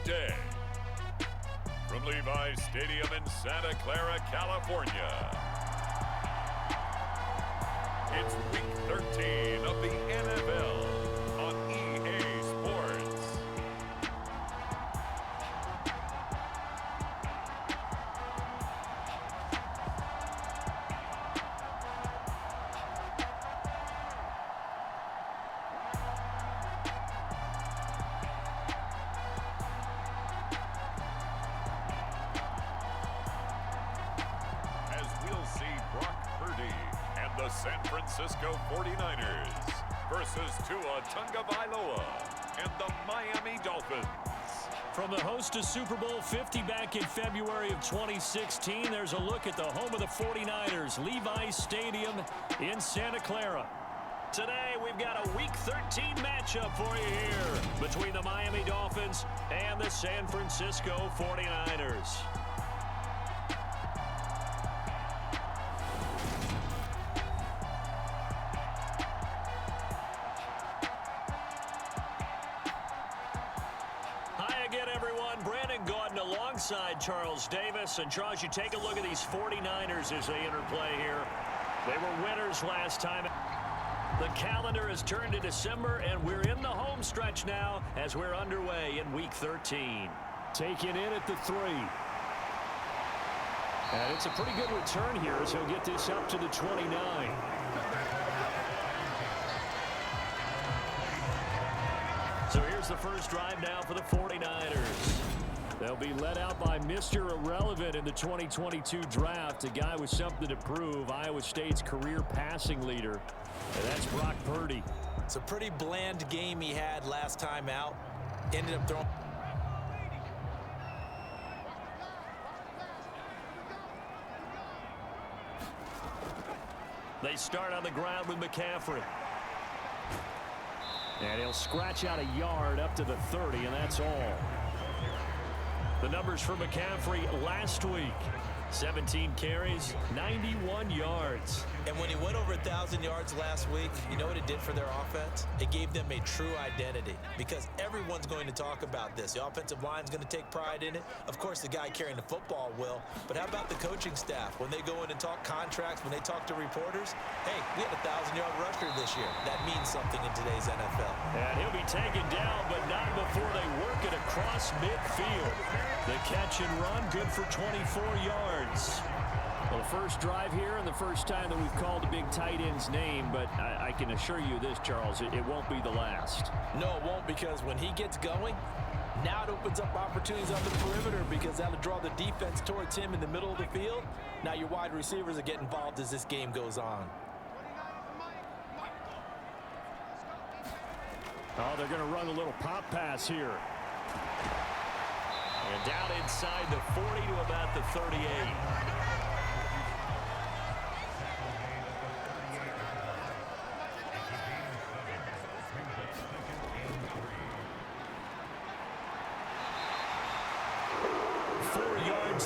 today. From Levi's Stadium in Santa Clara, California, it's Week 13 of the NFL on EA Sports. As we'll see Brock Purdy and the San Francisco 49ers versus Tua Tagovailoa and the Miami Dolphins. From the host of Super Bowl 50 back in February of 2016, there's a look at the home of the 49ers, Levi's Stadium in Santa Clara. Today, we've got a Week 13 matchup for you here between the Miami Dolphins and the San Francisco 49ers. Alongside Charles Davis. And Charles, you take a look at these 49ers as they interplay here. They were winners last time. The calendar has turned to December, and we're in the home stretch now as we're underway in Week 13. Taken in at the 3. And it's a pretty good return here as he'll get this up to the 29. So here's the first drive now for the 49ers. They'll be led out by Mr. Irrelevant in the 2022 draft, a guy with something to prove, Iowa State's career passing leader, and that's Brock Purdy. It's a pretty bland game he had last time out. Ended up throwing. They start on the ground with McCaffrey. And he'll scratch out a yard up to the 30, and that's all. The numbers for McCaffrey last week: 17 carries, 91 yards. And when he went over 1,000 yards last week, you know what it did for their offense? It gave them a true identity because everyone's going to talk about this. The offensive line's going to take pride in it. Of course, the guy carrying the football will. But how about the coaching staff? When they go in and talk contracts, when they talk to reporters, hey, we had a 1,000-yard rusher this year. That means something in today's NFL. And he'll be taken down, but not before they work it across midfield. The catch and run, good for 24 yards. Well, the first drive here and the first time that we've called the big tight end's name, but I can assure you this, Charles, it won't be the last. No, it won't, because when he gets going, now it opens up opportunities on the perimeter because that'll draw the defense towards him in the middle of the field. Now your wide receivers are getting involved as this game goes on. Oh, they're going to run a little pop pass here. And down inside the 40 to about the 38.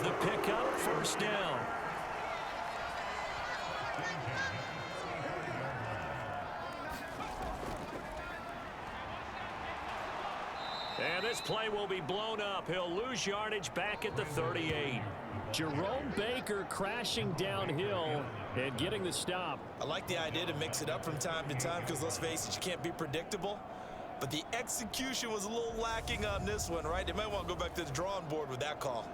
The pickup, first down. And this play will be blown up. He'll lose yardage back at the 38. Jerome Baker crashing downhill and getting the stop. I like the idea to mix it up from time to time because, let's face it, you can't be predictable. But the execution was a little lacking on this one, right? They might want to go back to the drawing board with that call.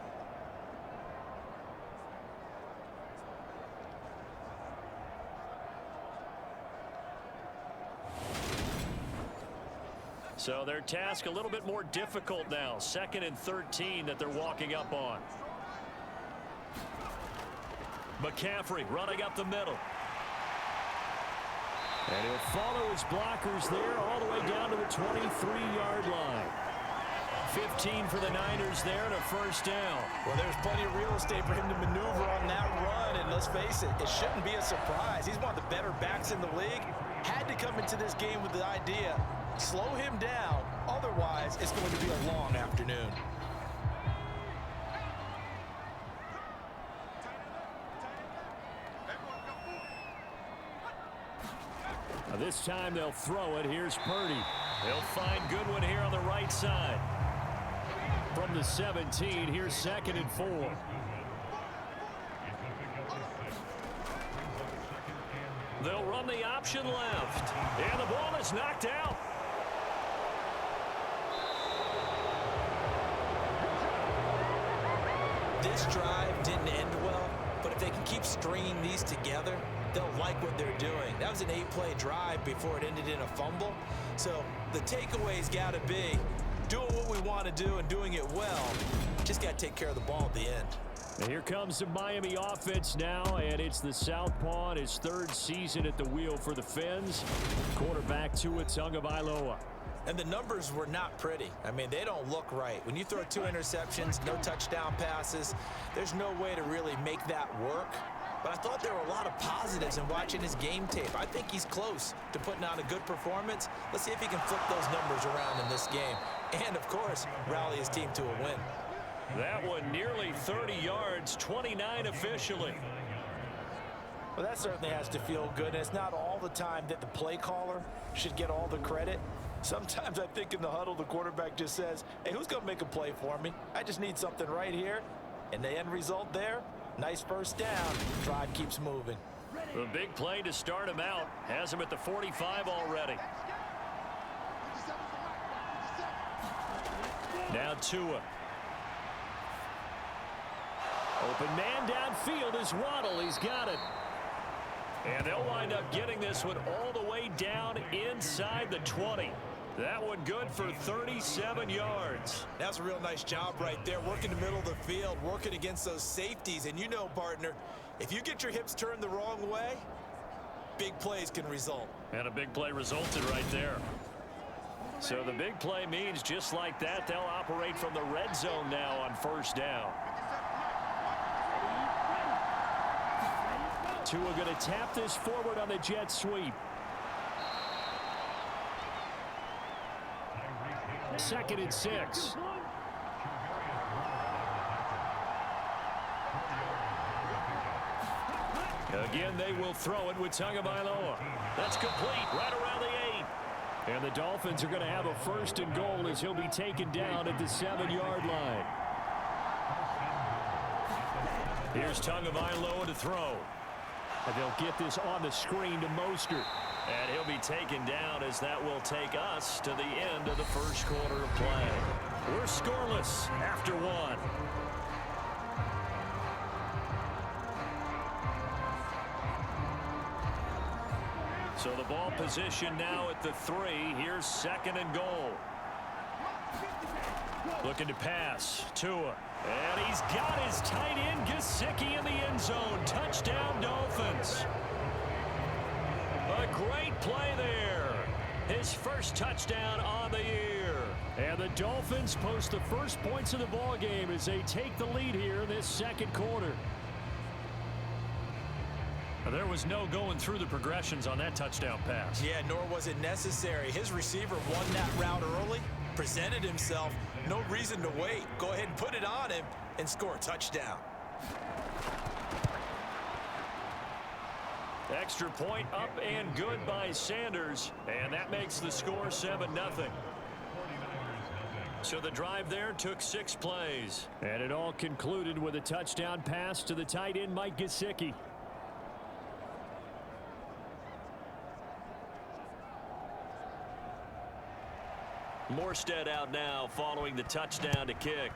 So their task a little bit more difficult now. 2nd and 13 that they're walking up on. McCaffrey running up the middle. And he'll follow his blockers there all the way down to the 23-yard line. 15 for the Niners there and a first down. Well, there's plenty of real estate for him to maneuver on that run. And let's face it, it shouldn't be a surprise. He's one of the better backs in the league. Had to come into this game with the idea, slow him down. Otherwise, it's going to be a long afternoon. Now this time they'll throw it. Here's Purdy. They'll find Goodwin here on the right side. from the 17. Here's 2nd and 4. They'll run the option left. And the ball is knocked out. This drive didn't end well, but if they can keep stringing these together, they'll like what they're doing. That was an 8-play drive before it ended in a fumble. So the takeaway's got to be doing what we want to do and doing it well. Just got to take care of the ball at the end. And here comes the Miami offense now, and it's the southpaw in his 3rd season at the wheel for the Fins. Quarterback Tua Tagovailoa. And the numbers were not pretty. I mean, they don't look right. When you throw 2 interceptions, no touchdown passes, there's no way to really make that work. But I thought there were a lot of positives in watching his game tape. I think he's close to putting on a good performance. Let's see if he can flip those numbers around in this game. And, of course, rally his team to a win. That one nearly 30 yards, 29 officially. Well, that certainly has to feel good. And it's not all the time that the play caller should get all the credit. Sometimes I think in the huddle, the quarterback just says, hey, who's going to make a play for me? I just need something right here. And the end result there, nice first down. Drive keeps moving. The big play to start him out has him at the 45 already. Now Tua. Open man downfield is Waddle. He's got it. And they'll wind up getting this one all the way down inside the 20. That one good for 37 yards. That's a real nice job right there, working the middle of the field, working against those safeties. And you know, partner, if you get your hips turned the wrong way, big plays can result. And a big play resulted right there. So the big play means just like that, they'll operate from the red zone now on first down. Tua going to tap this forward on the jet sweep. 2nd and 6. Again, they will throw it with Tagovailoa. That's complete right around the 8. And the Dolphins are going to have a 1st and goal as he'll be taken down at the 7-yard line. Here's Tagovailoa to throw. And they'll get this on the screen to Mostert. And he'll be taken down as that will take us to the end of the first quarter of play. We're scoreless after 1. So the ball position now at the 3. Here's 2nd and goal. Looking to pass. Tua. And he's got his tight end Gesicki in the end zone. Touchdown Dolphins. A great play there. His first touchdown on the year. And the Dolphins post the first points of the ball game as they take the lead here in this 2nd quarter. There was no going through the progressions on that touchdown pass. Yeah, nor was it necessary. His receiver won that route early, presented himself. No reason to wait. Go ahead and put it on him and score a touchdown. Extra point up and good by Sanders. And that makes the score 7-0. So the drive there took 6 plays. And it all concluded with a touchdown pass to the tight end Mike Gesicki. Morstead out now following the touchdown to kick.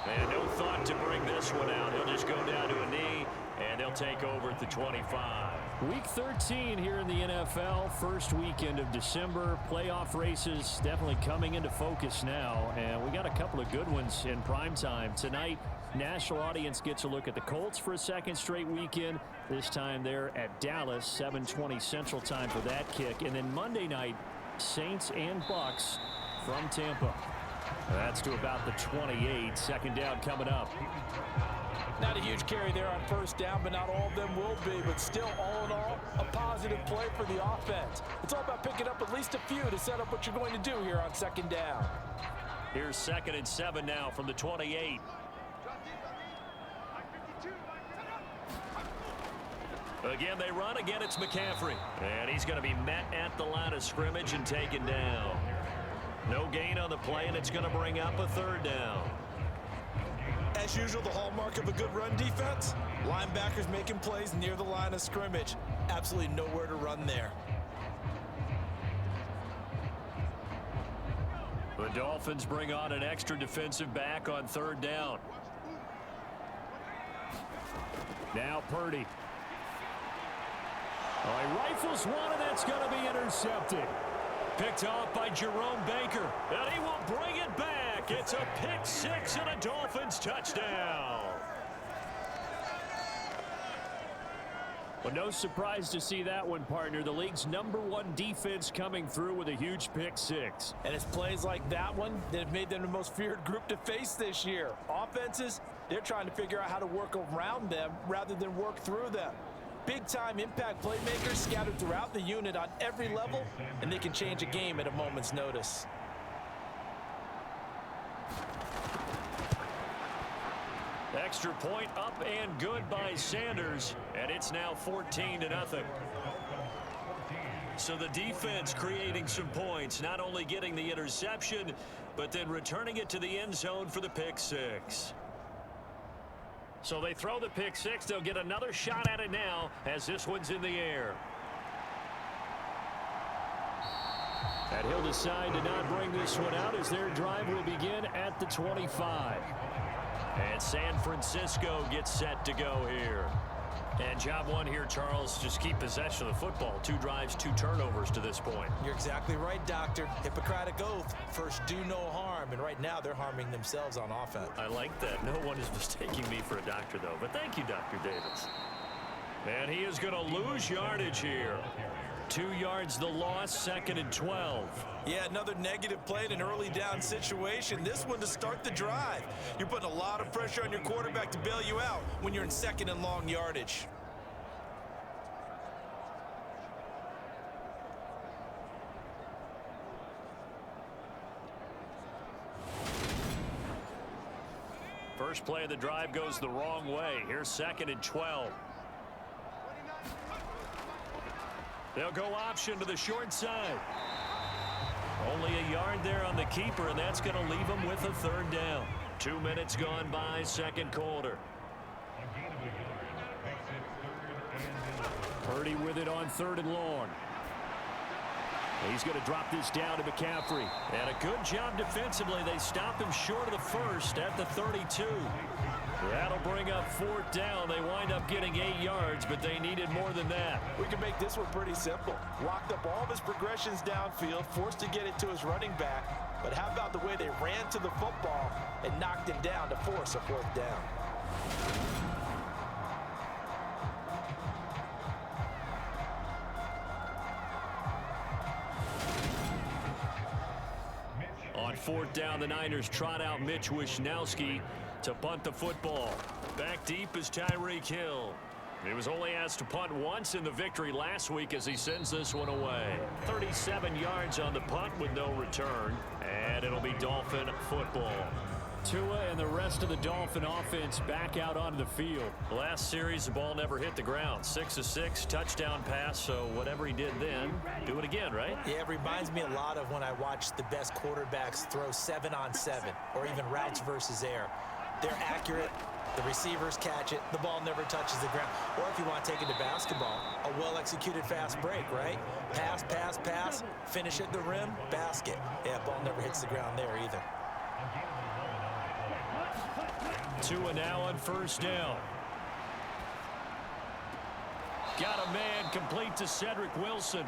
And no thought to bring this one out. He'll just go down to a knee, and they'll take over at the 25. Week 13 here in the NFL. First weekend of December. Playoff races definitely coming into focus now. And we got a couple of good ones in prime time. Tonight, national audience gets a look at the Colts for a 2nd straight weekend. This time they're at Dallas, 7:20 Central Time for that kick. And then Monday night, Saints and Bucks from Tampa. That's to about the 28. 2nd down coming up. Not a huge carry there on first down, but not all of them will be. But still, all in all, a positive play for the offense. It's all about picking up at least a few to set up what you're going to do here on 2nd down. Here's 2nd and 7 now from the 28. Again, they run. Again, it's McCaffrey. And he's going to be met at the line of scrimmage and taken down. No gain on the play, and it's going to bring up a third down. As usual, the hallmark of a good run defense, linebackers making plays near the line of scrimmage. Absolutely nowhere to run there. The Dolphins bring on an extra defensive back on third down. Now Purdy. Oh, he rifles one, and that's going to be intercepted. Picked off by Jerome Baker, and he will bring it back. It's a pick six and a Dolphins touchdown. Well, no surprise to see that one, partner. The league's #1 defense coming through with a huge pick six. And it's plays like that one that have made them the most feared group to face this year. Offenses, they're trying to figure out how to work around them rather than work through them. Big-time impact playmakers scattered throughout the unit on every level, and they can change a game at a moment's notice. Extra point up and good by Sanders, and it's now 14-0. So the defense creating some points, not only getting the interception, but then returning it to the end zone for the pick six. So they throw the pick six. They'll get another shot at it now as this one's in the air. And he'll decide to not bring this one out as their drive will begin at the 25. And San Francisco gets set to go here. And job one here, Charles, just keep possession of the football. 2 drives, 2 turnovers to this point. You're exactly right, Doctor. Hippocratic oath. First, do no harm. And right now, they're harming themselves on offense. I like that. No one is mistaking me for a doctor, though. But thank you, Dr. Davis. And he is going to lose yardage here. 2 yards the loss, 2nd and 12. Yeah, another negative play in an early down situation. This one to start the drive. You're putting a lot of pressure on your quarterback to bail you out when you're in 2nd and long yardage. First play of the drive goes the wrong way. Here's 2nd and 12. They'll go option to the short side. Only a yard there on the keeper, and that's going to leave them with a third down. 2 minutes gone by, second quarter. Purdy with it on 3rd and long. He's going to drop this down to McCaffrey. And a good job defensively. They stop him short of the first at the 32. That'll bring up 4th down. They wind up getting 8 yards, but they needed more than that. We can make this one pretty simple. Locked up all of his progressions downfield, forced to get it to his running back. But how about the way they ran to the football and knocked him down to force a 4th down? On 4th down, the Niners trot out Mitch Wishnowski to punt the football. Back deep is Tyreek Hill. He was only asked to punt once in the victory last week as he sends this one away. 37 yards on the punt with no return, and it'll be Dolphin football. Tua and the rest of the Dolphin offense back out onto the field. Last series, the ball never hit the ground. 6 of 6, touchdown pass, so whatever he did then, do it again, right? Yeah, it reminds me a lot of when I watched the best quarterbacks throw 7-on-7 or even routes versus air. They're accurate. The receivers catch it. The ball never touches the ground. Or if you want to take it to basketball, a well-executed fast break, right? Pass, pass, pass, finish at the rim, basket. Yeah, ball never hits the ground there either. Tua now on 1st down. Got a man complete to Cedric Wilson.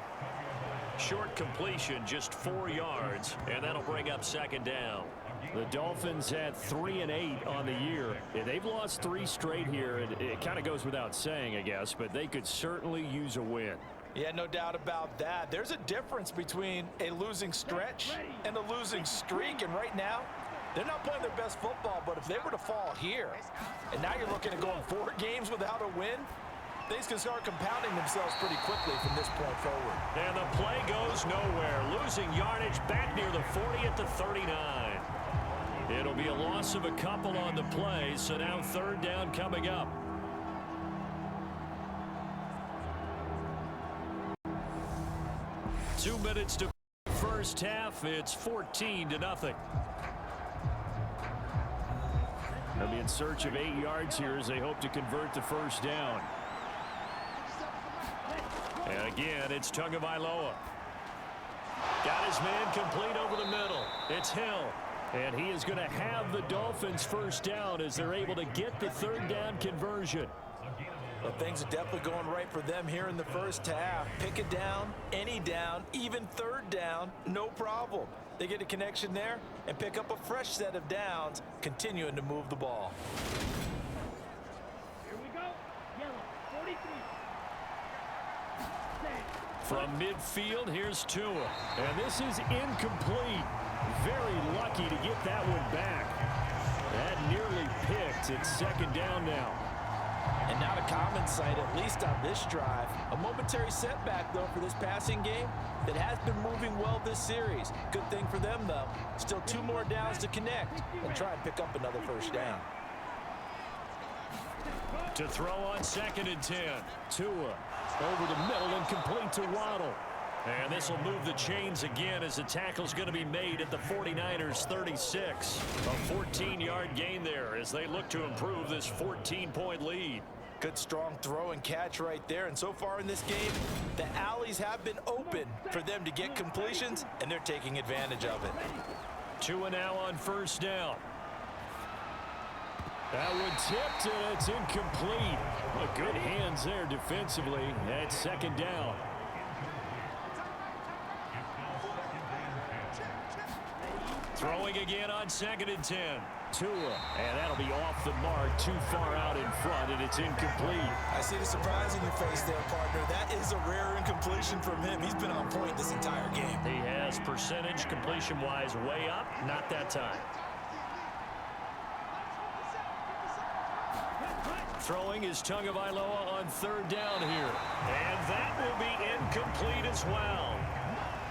Short completion, just 4 yards, and that'll bring up 2nd down. The Dolphins had 3 and 8 on the year. They've lost 3 straight here. It kind of goes without saying, I guess, but they could certainly use a win. Yeah, no doubt about that. There's a difference between a losing stretch and a losing streak, and right now, they're not playing their best football, but if they were to fall here, and now you're looking at going 4 games without a win, things can start compounding themselves pretty quickly from this point forward. And the play goes nowhere. Losing yardage back near the 40 at the 39. It'll be a loss of a couple on the play, so now 3rd down coming up. 2 minutes to first half. It's 14-0. They'll be in search of 8 yards here as they hope to convert the first down. And again, it's Tagovailoa. Got his man complete over the middle. It's Hill. And he is going to have the Dolphins first down as they're able to get the third down conversion. Well, things are definitely going right for them here in the first half. Pick it down, any down, even third down, no problem. They get a connection there and pick up a fresh set of downs, continuing to move the ball. Here we go. Yellow, 43. From midfield, here's Tua. And this is incomplete. Very lucky to get that one back. That nearly picked. It's second down now. And not a common sight, at least on this drive. A momentary setback, though, for this passing game that has been moving well this series. Good thing for them, though. Still 2 more downs to connect and try and pick up another first down. To throw on 2nd and 10. Tua over the middle and complete to Waddle. And this will move the chains again as the tackle's going to be made at the 49ers 36. A 14-yard gain there as they look to improve this 14-point lead. Good strong throw and catch right there. And so far in this game, the alleys have been open for them to get completions, and they're taking advantage of it. Tua now on first down. That one tipped, and it's incomplete. Well, good hands there defensively. That's second down. Throwing again on 2nd and 10. Tua, and that'll be off the mark, too far out in front, and it's incomplete. I see the surprise in your face there, partner. That is a rare incompletion from him. He's been on point this entire game. He has percentage completion-wise way up, not that time. Throwing is Tagovailoa on third down here. And that will be incomplete as well.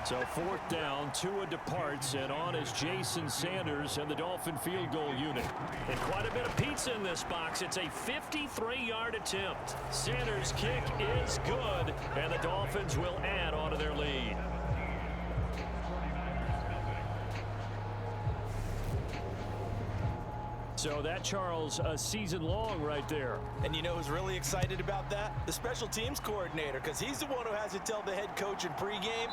So 4th down, Tua departs, and on is Jason Sanders and the Dolphin field goal unit. And quite a bit of pizza in this box. It's a 53-yard attempt. Sanders' kick is good, and the Dolphins will add on to their lead. So that, Charles, a season long right there. And you know who's really excited about that? The special teams coordinator, because he's the one who has to tell the head coach in pregame,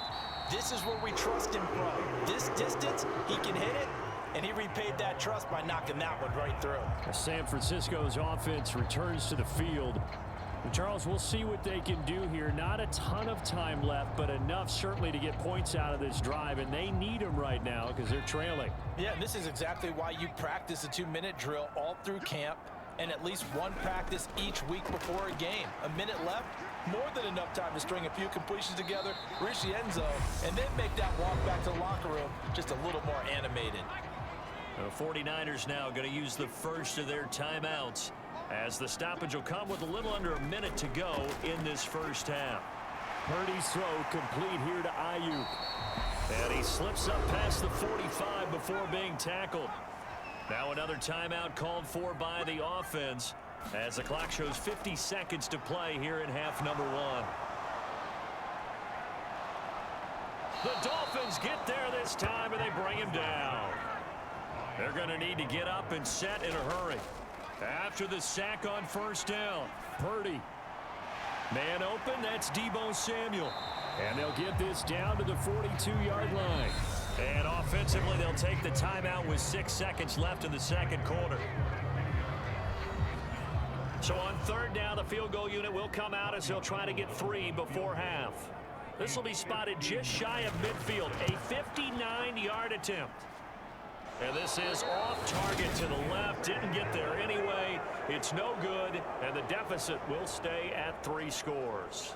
this is where we trust him from. This distance, he can hit it, and he repaid that trust by knocking that one right through. San Francisco's offense returns to the field. And Charles, we'll see what they can do here. Not a ton of time left, but enough certainly to get points out of this drive, and they need them right now because they're trailing. Yeah, and this is exactly why you practice a 2-minute drill all through camp and at least one practice each week before a game. A minute left, more than enough time to string a few completions together, reach the end zone, and then make that walk back to the locker room just a little more animated. The 49ers now going to use the first of their timeouts, as the stoppage will come with a little under a minute to go in this first half. Purdy's throw complete here to Ayuk. And he slips up past the 45 before being tackled. Now another timeout called for by the offense as the clock shows 50 seconds to play here in half number 1. The Dolphins get there this time, and they bring him down. They're going to need to get up and set in a hurry. After the sack on first down, Purdy. Man open, that's Deebo Samuel. And they'll get this down to the 42-yard line. And offensively, they'll take the timeout with 6 seconds left in the second quarter. So on third down, the field goal unit will come out as they'll try to get 3 before half. This will be spotted just shy of midfield, a 59-yard attempt. And this is off target to the left. Didn't get there anyway. It's no good, and the deficit will stay at 3 scores.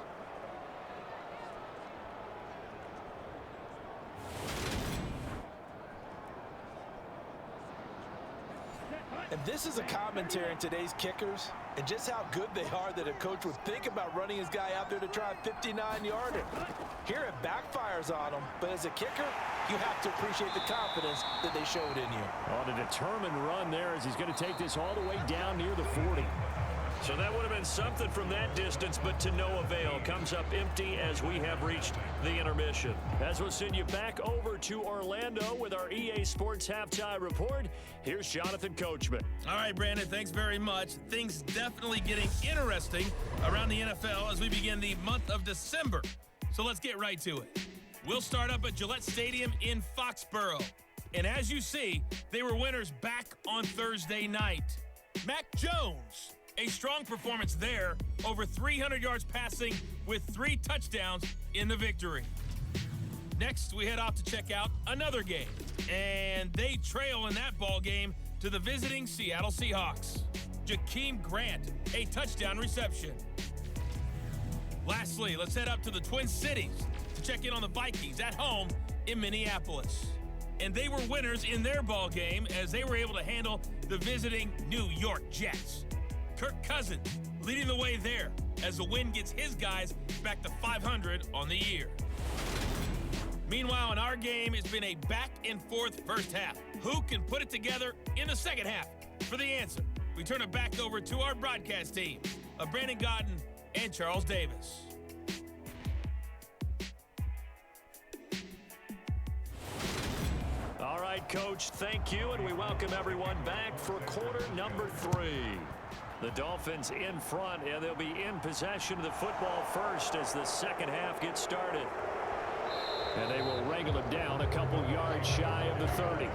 And this is a commentary on today's kickers and just how good they are that a coach would think about running his guy out there to try a 59-yarder. Here it backfires on him, but as a kicker, you have to appreciate the confidence that they showed in you. On a determined run there as he's going to take this all the way down near the 40. So that would have been something from that distance, but to no avail. Comes up empty as we have reached the intermission. As we'll send you back over to Orlando with our EA Sports Halftime Report. Here's Jonathan Coachman. All right, Brandon, thanks very much. Things definitely getting interesting around the NFL as we begin the month of December. So let's get right to it. We'll start up at Gillette Stadium in Foxborough. And as you see, they were winners back on Thursday night. Mac Jones, a strong performance there, over 300 yards passing with 3 touchdowns in the victory. Next, we head off to check out another game, and they trail in that ball game to the visiting Seattle Seahawks. Jakeem Grant, a touchdown reception. Lastly, let's head up to the Twin Cities to check in on the Vikings at home in Minneapolis. And they were winners in their ball game as they were able to handle the visiting New York Jets. Kirk Cousins leading the way there as the win gets his guys back to 500 on the year. Meanwhile, in our game, it's been a back-and-forth first half. Who can put it together in the second half? For the answer, we turn it back over to our broadcast team of Brandon Godden and Charles Davis. All right, Coach, thank you, and we welcome everyone back for quarter number 3. The Dolphins in front, and they'll be in possession of the football first as the second half gets started. And they will wrangle him down a couple yards shy of the 30.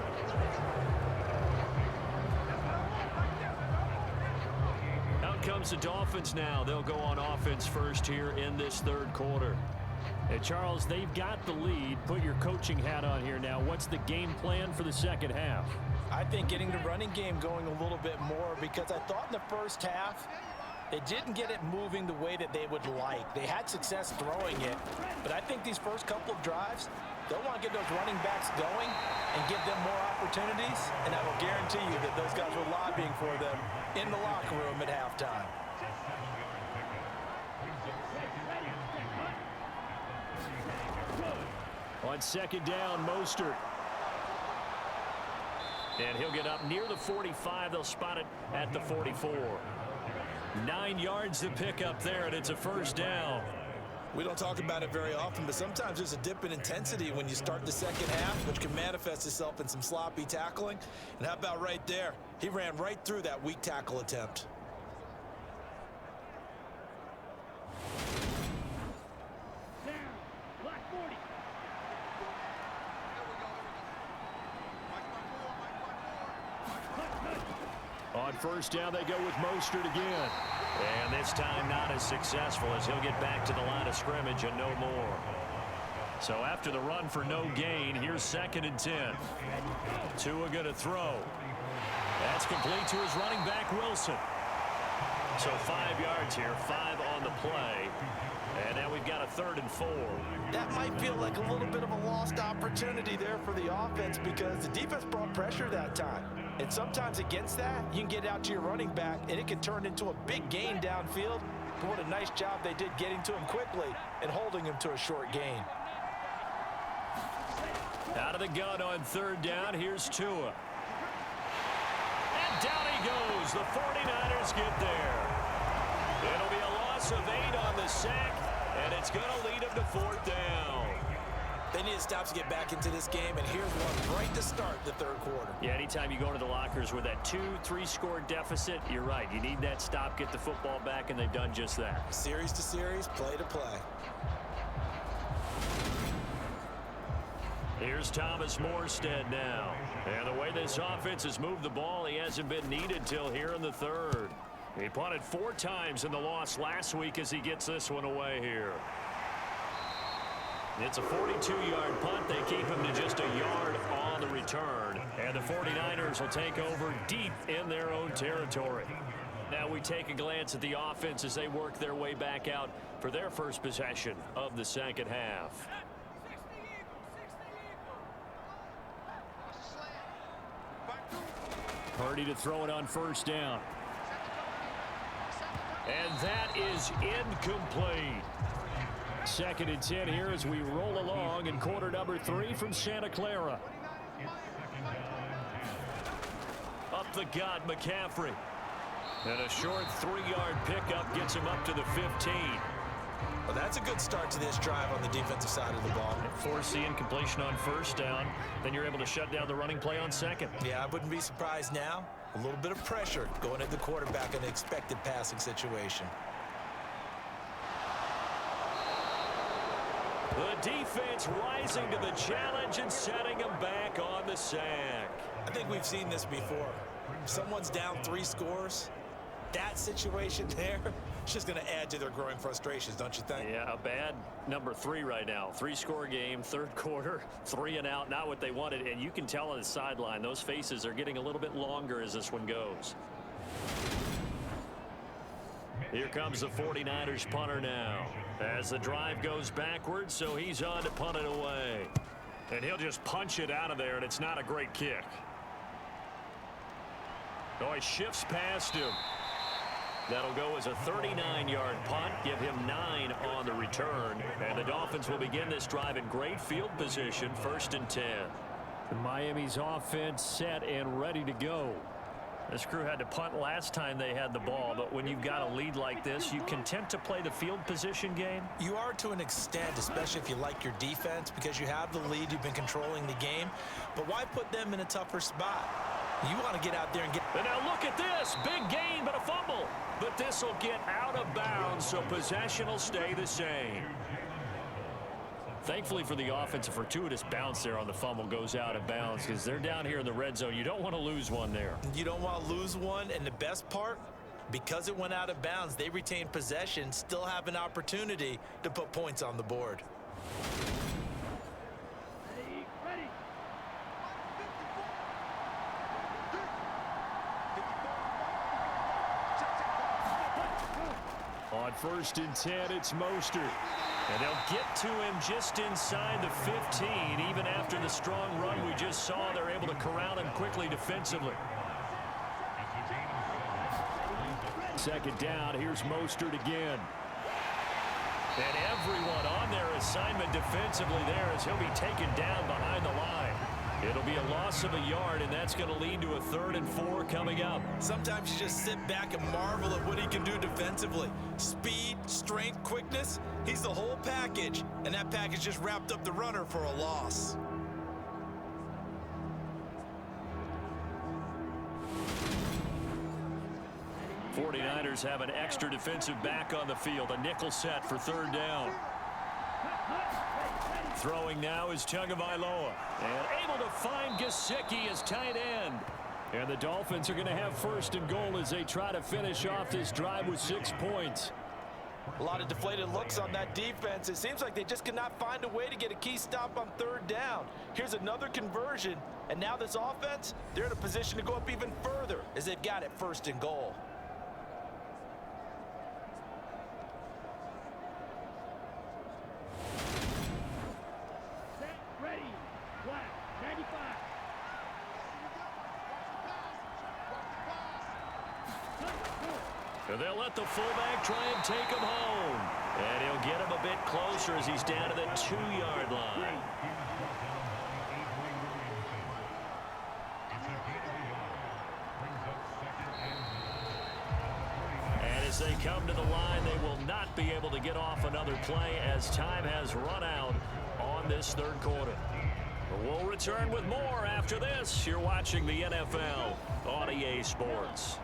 Out comes the Dolphins now. They'll go on offense first here in this third quarter. Hey, Charles, they've got the lead. Put your coaching hat on here now. What's the game plan for the second half? I think getting the running game going a little bit more, because I thought in the first half they didn't get it moving the way that they would like. They had success throwing it, but I think these first couple of drives, they'll want to get those running backs going and give them more opportunities, and I will guarantee you that those guys were lobbying for them in the locker room at halftime. On second down, Mostert. And he'll get up near the 45. They'll spot it at the 44. 9 yards to pick up there, and it's a first down. We don't talk about it very often, but sometimes there's a dip in intensity when you start the second half, which can manifest itself in some sloppy tackling. And how about right there? He ran right through that weak tackle attempt. On first down, they go with Mostert again. And this time not as successful as he'll get back to the line of scrimmage and no more. So after the run for no gain, here's 2nd and 10. Tua going to throw. That's complete to his running back, Wilson. So 5 yards here, 5 on the play. And now we've got a 3rd and 4. That might feel like a little bit of a lost opportunity there for the offense, because the defense brought pressure that time. And sometimes against that, you can get out to your running back, and it can turn into a big gain downfield. But what a nice job they did getting to him quickly and holding him to a short gain. Out of the gun on 3rd down, here's Tua. And down he goes. The 49ers get there. It'll be a loss of 8 on the sack, and it's going to lead them to 4th down. They need to stop to get back into this game, and here's one right to start the third quarter. Yeah, anytime you go into the lockers with that 2-3 score deficit, you're right. You need that stop, get the football back, and they've done just that. Series to series, play to play. Here's Thomas Morstead now. And the way this offense has moved the ball, he hasn't been needed till here in the 3rd. He punted 4 times in the loss last week as he gets this one away here. It's a 42-yard punt. They keep him to just a yard on the return. And the 49ers will take over deep in their own territory. Now we take a glance at the offense as they work their way back out for their first possession of the second half. Purdy to throw it on first down. And that is incomplete. 2nd and 10 here as we roll along in quarter number 3 from Santa Clara. Up the gut, McCaffrey. And a short 3-yard pickup gets him up to the 15. Well, that's a good start to this drive on the defensive side of the ball. Force the incompletion on first down. Then you're able to shut down the running play on second. Yeah, I wouldn't be surprised now. A little bit of pressure going at the quarterback in an expected passing situation. The defense rising to the challenge and setting him back on the sack. I think we've seen this before. If someone's down 3 scores, that situation there, it's just going to add to their growing frustrations, don't you think? Yeah, a bad number 3 right now. 3-score game, third quarter, 3 and out, not what they wanted. And you can tell on the sideline, those faces are getting a little bit longer as this one goes. Here comes the 49ers punter now. As the drive goes backwards, so he's on to punt it away. And he'll just punch it out of there, and it's not a great kick. Oh, he shifts past him. That'll go as a 39-yard punt, give him 9 on the return. And the Dolphins will begin this drive in great field position, 1st and 10. Miami's offense set and ready to go. This crew had to punt last time they had the ball, but when you've got a lead like this, you content to play the field position game? You are to an extent, especially if you like your defense, because you have the lead, you've been controlling the game. But why put them in a tougher spot? You want to get out there and get... And now look at this. Big gain, but a fumble. But this will get out of bounds, so possession will stay the same. Thankfully for the offense, a fortuitous bounce there on the fumble goes out of bounds because they're down here in the red zone. You don't want to lose one there. You don't want to lose one, and the best part, because it went out of bounds, they retain possession, still have an opportunity to put points on the board. Ready. On 1st and 10, it's Mostert. And they'll get to him just inside the 15. Even after the strong run we just saw, they're able to corral him quickly defensively. 2nd down, here's Mostert again. And everyone on their assignment defensively there as he'll be taken down behind the line. It'll be a loss of a yard, and that's going to lead to a 3rd and 4 coming up. Sometimes you just sit back and marvel at what he can do defensively. Speed, strength, quickness, he's the whole package. And that package just wrapped up the runner for a loss. '49ers have an extra defensive back on the field. A nickel set for 3rd down. Throwing now is Tagovailoa. And able to find Gesicki as tight end. And the Dolphins are going to have 1st and goal as they try to finish off this drive with 6 points. A lot of deflated looks on that defense. It seems like they just cannot find a way to get a key stop on 3rd down. Here's another conversion. And now this offense, they're in a position to go up even further as they've got it 1st and goal. They'll let the fullback try and take him home. And he'll get him a bit closer as he's down to the 2-yard line. And as they come to the line, they will not be able to get off another play as time has run out on this 3rd quarter. We'll return with more after this. You're watching the NFL on EA Sports.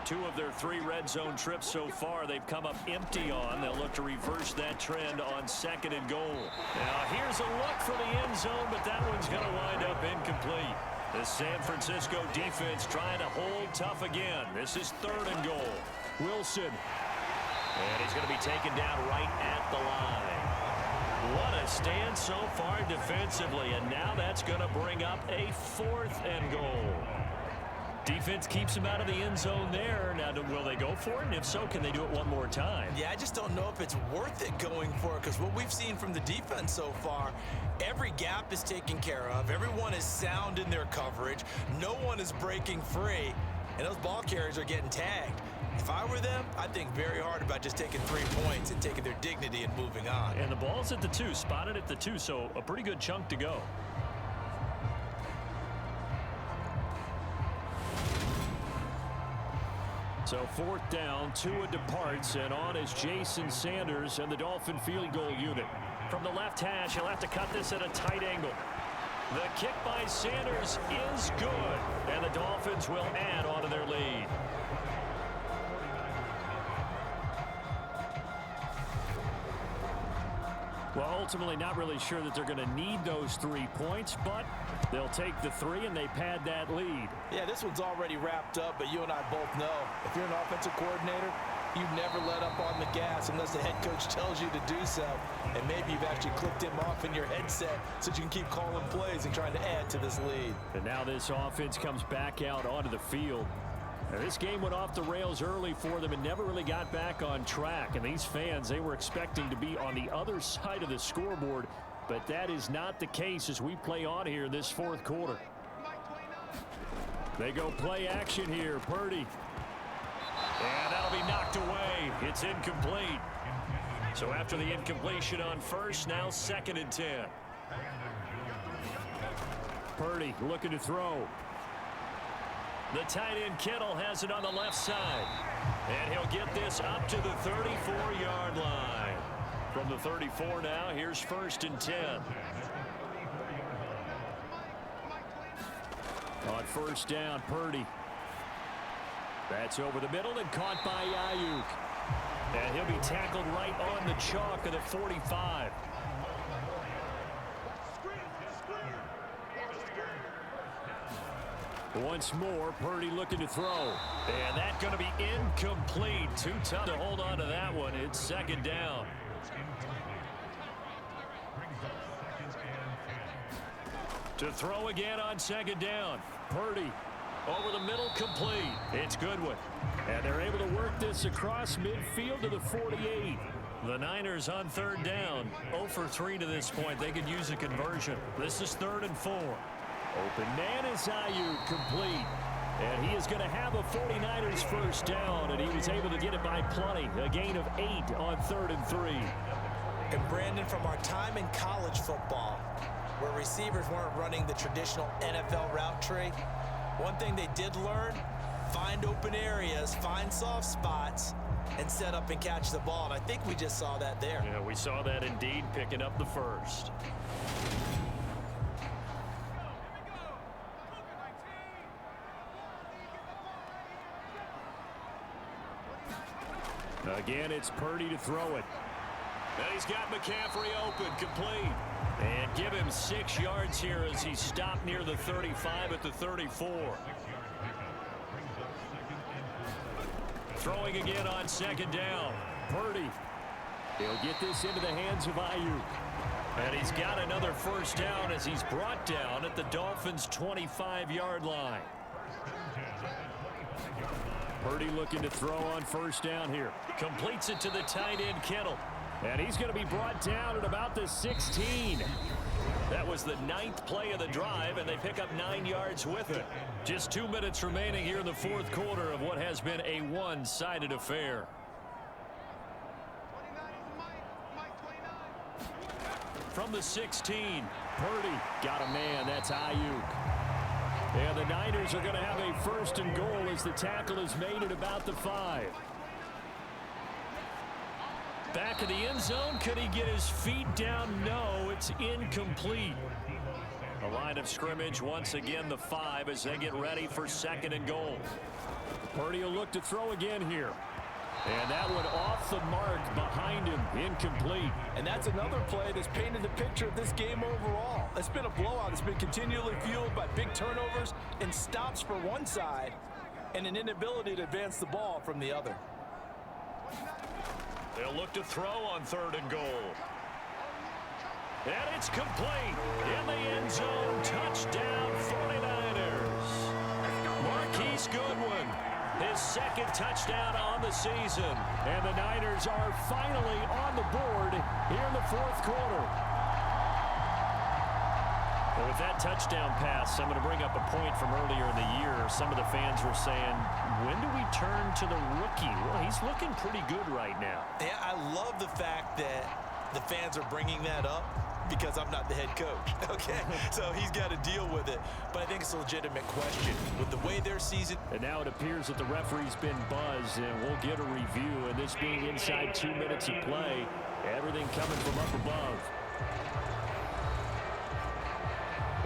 2 of their 3 red zone trips so far they've come up empty on. They'll look to reverse that trend on 2nd and goal. Now here's a look for the end zone, but that one's going to wind up incomplete. The San Francisco defense trying to hold tough again. This is 3rd and goal. Wilson. And he's going to be taken down right at the line. What a stand so far defensively, and now that's going to bring up a 4th and goal. Defense keeps him out of the end zone there. Now, will they go for it? And if so, can they do it one more time? Yeah, I just don't know if it's worth it going for it, because what we've seen from the defense so far, every gap is taken care of. Everyone is sound in their coverage. No one is breaking free, and those ball carriers are getting tagged. If I were them, I'd think very hard about just taking 3 points and taking their dignity and moving on. And the ball's at the 2, spotted at the 2, so a pretty good chunk to go. So 4th down, Tua departs, and on is Jason Sanders and the Dolphin field goal unit. From the left hash, he'll have to cut this at a tight angle. The kick by Sanders is good, and the Dolphins will add on to their lead. Well, ultimately not really sure that they're going to need those 3 points, but they'll take the 3 and they pad that lead. Yeah, this one's already wrapped up, but you and I both know if you're an offensive coordinator, you never let up on the gas unless the head coach tells you to do so. And maybe you've actually clicked him off in your headset so you can keep calling plays and trying to add to this lead. And now this offense comes back out onto the field. Now, this game went off the rails early for them and never really got back on track. And these fans, they were expecting to be on the other side of the scoreboard, but that is not the case as we play on here in this 4th quarter. They go play action here. Purdy. And that'll be knocked away. It's incomplete. So after the incompletion on first, now 2nd and 10. Purdy looking to throw. The tight end Kittle has it on the left side. And he'll get this up to the 34-yard line. From the 34 now, here's 1st and 10. On 1st down, Purdy. That's over the middle and caught by Ayuk. And he'll be tackled right on the chalk of the 45. Once more, Purdy looking to throw. And that's going to be incomplete. Too tough to hold on to that one. It's 2nd down. To throw again on 2nd down. Purdy over the middle, complete. It's Goodwin. And they're able to work this across midfield to the 48. The Niners on 3rd down. 0 for 3 to this point. They could use a conversion. This is 3rd and 4. Open man is Ayuk, complete. And he is going to have a 49ers 1st down, and he was able to get it by plenty. A gain of 8 on 3rd and 3. And Brandon, from our time in college football, where receivers weren't running the traditional NFL route tree, one thing they did learn, find open areas, find soft spots, and set up and catch the ball. And I think we just saw that there. Yeah, we saw that indeed, picking up the 1st. Again, it's Purdy to throw it. And he's got McCaffrey open, complete. And give him 6 yards here as he stopped near the 35 at the 34. Throwing again on 2nd down. Purdy. He'll get this into the hands of Ayuk. And he's got another 1st down as he's brought down at the Dolphins' 25-yard line. Purdy looking to throw on 1st down here. Completes it to the tight end Kittle. And he's going to be brought down at about the 16. That was the 9th play of the drive, and they pick up 9 yards with it. Just 2 minutes remaining here in the 4th quarter of what has been a one-sided affair. From the 16, Purdy got a man. That's Ayuk. And the Niners are going to have a 1st and goal as the tackle is made at about the 5. Back of the end zone. Could he get his feet down? No, it's incomplete. A line of scrimmage once again, the 5, as they get ready for 2nd and goal. Purdy will look to throw again here. And that one off the mark behind him, incomplete. And that's another play that's painted the picture of this game overall. It's been a blowout. It's been continually fueled by big turnovers and stops for one side and an inability to advance the ball from the other. They'll look to throw on 3rd and goal. And it's complete. In the end zone, touchdown 49ers. Marquise Goodwin, his 2nd touchdown on the season. And the Niners are finally on the board here in the 4th quarter. Well, with that touchdown pass, I'm going to bring up a point from earlier in the year. Some of the fans were saying, when do we turn to the rookie? Well, he's looking pretty good right now. Yeah, I love the fact that the fans are bringing that up because I'm not the head coach, okay? So he's got to deal with it. But I think it's a legitimate question. With the way their season... And now it appears that the referee's been buzzed, and we'll get a review. And this being inside 2 minutes of play, everything coming from up above.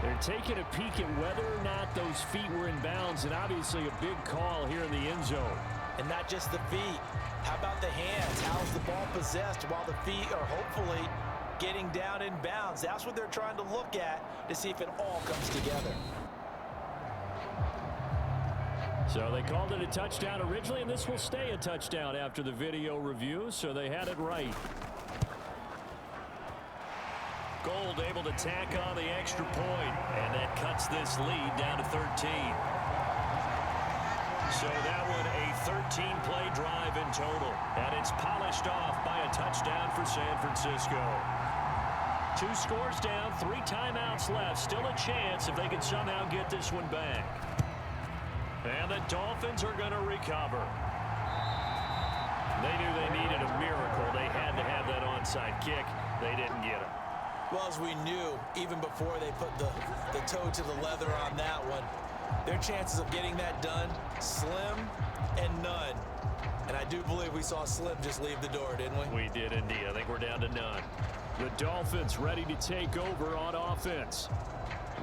They're taking a peek at whether or not those feet were in bounds, and obviously a big call here in the end zone. And not just the feet. How about the hands? How's the ball possessed while the feet are hopefully getting down in bounds? That's what they're trying to look at to see if it all comes together. So they called it a touchdown originally, and this will stay a touchdown after the video review, so they had it right. Gold able to tack on the extra point, and that cuts this lead down to 13. So that one a 13-play drive in total, and it's polished off by a touchdown for San Francisco. 2 scores down, 3 timeouts left. Still a chance if they can somehow get this one back. And the Dolphins are going to recover. They knew they needed a miracle. They had to have that onside kick. They didn't get it. Well, as we knew, even before they put the toe to the leather on that one, their chances of getting that done, slim and none. And I do believe we saw Slim just leave the door, didn't we? We did indeed. I think we're down to none. The Dolphins ready to take over on offense.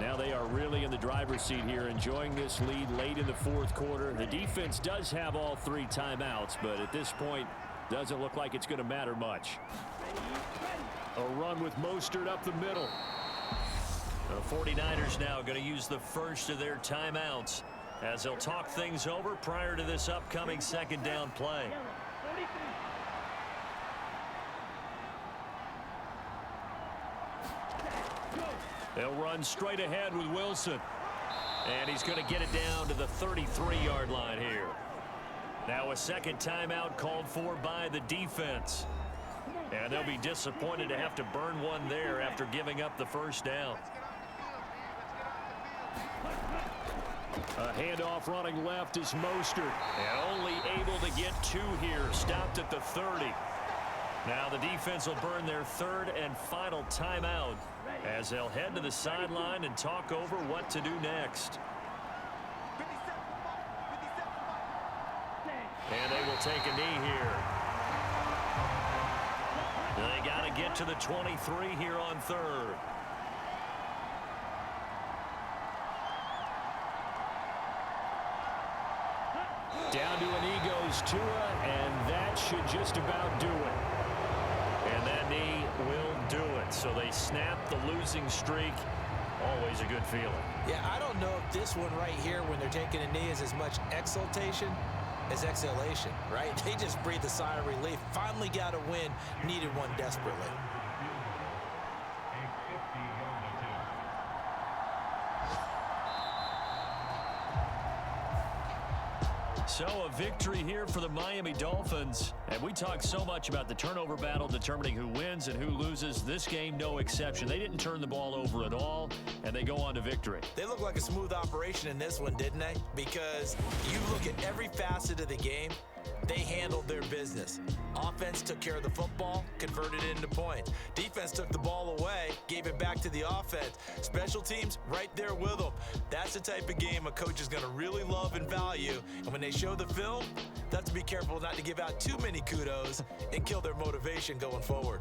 Now they are really in the driver's seat here, enjoying this lead late in the fourth quarter. The defense does have all 3 timeouts, but at this point, doesn't look like it's going to matter much. A run with Mostert up the middle. The 49ers now going to use the first of their timeouts as they'll talk things over prior to this upcoming second down play. They'll run straight ahead with Wilson. And he's going to get it down to the 33-yard line here. Now a second timeout called for by the defense. And they'll be disappointed to have to burn one there after giving up the first down. A handoff running left is Mostert. And only able to get 2 here. Stopped at the 30. Now the defense will burn their third and final timeout as they'll head to the sideline and talk over what to do next. And they will take a knee here. They got to get to the 23 here on third. Down to a knee goes Tua, and that should just about do it. And that knee will do it. So they snap the losing streak. Always a good feeling. Yeah, I don't know if this one right here, when they're taking a knee, is as much exultation as exhalation, right? They just breathed a sigh of relief. Finally got a win. Needed one desperately. So a victory here for the Miami Dolphins. And we talk so much about the turnover battle determining who wins and who loses. This game, no exception. They didn't turn the ball over at all, and they go on to victory. They look like a smooth operation in this one, didn't they? Because you look at every facet of the game, they handled their business. Offense took care of the football, converted it into points. Defense took the ball away, gave it back to the offense. Special teams, right there with them. That's the type of game a coach is going to really love and value. And when they show the film, they have to be careful not to give out too many kudos and kill their motivation going forward.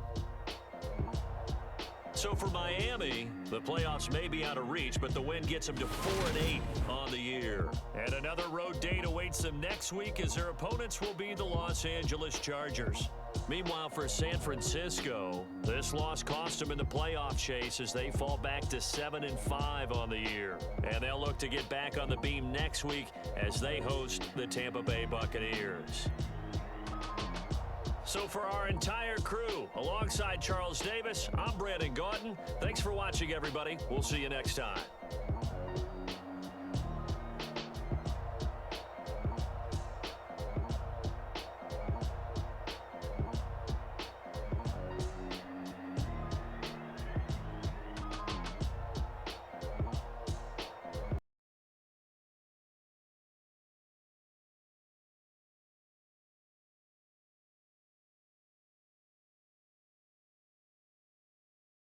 So for Miami, the playoffs may be out of reach, but the win gets them to 4-8 on the year. And another road date awaits them next week as their opponents will be the Los Angeles Chargers. Meanwhile, for San Francisco, this loss cost them in the playoff chase as they fall back to 7-5 on the year. And they'll look to get back on the beam next week as they host the Tampa Bay Buccaneers. So for our entire crew, alongside Charles Davis, I'm Brandon Gaudin. Thanks for watching, everybody. We'll see you next time.